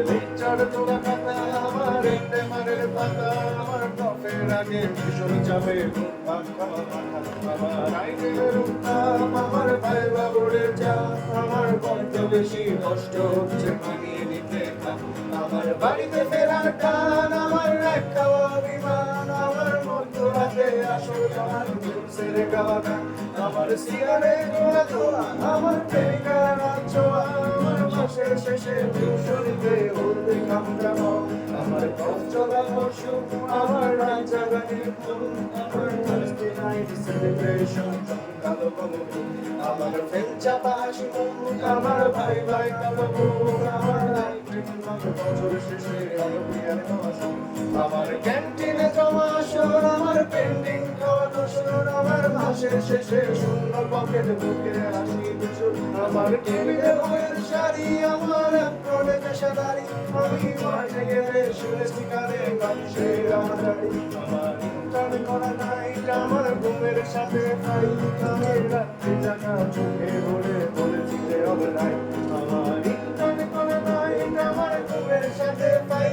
লিচার তোরা খাতা আমার এন্ডে মারের পাতা আমার কফের আগে ভীষণ যাবে আমার আইনের উত্তাপ আমার ভাই বাবুরের চাপ আমার বড্ড বেশি কষ্ট হচ্ছে মানিয়ে নিতে আমার বাড়িতে ফেরার টান আমার এক খাওয়া বিমান আমার মধ্যরাতে আসল জমান ছেড়ে গাওয়া গান আমার সিগারেট ওরা ধোয়া আমার প্রেমিকার ছোঁয়া আমার মাসের শেষে টিউশনিতে উঠবে কামড়ানো আমার পথ চলা মরশুম আমার রাত জাগানির ফুল আমার থার্সডে নাইট সেলিব্রেশন কালো কমল আমার ফেল চাপা হাসি মুখ আমার ভাই ভাই কালো মুখ আমার লাইফ বছর শেষে অলিম্পিয়ার মৌসুম আমার ক্যান্টিনে জমা আসর আমার পেন্ডিং খাওয়া দোসর আমার মাসের শেষে শূন্য পকেট বুকে হাসি দুসর আমার টেবিলে বইয়ের শাড়ি আমার অ্যাপ্রনে পেশাদারি আমি মাঠে গেলে শুনে শিকারে মানুষের আমার দাড়ি আমার ইন্টার্ন করা নাইট আমার ঘুমের সাথে খাই আমি রাত্রি জাগা চোখে ভরে বলেছি যে হবে নাই আমার ইন্টার্ন করা নাইট আমার ঘুমের সাথে পাই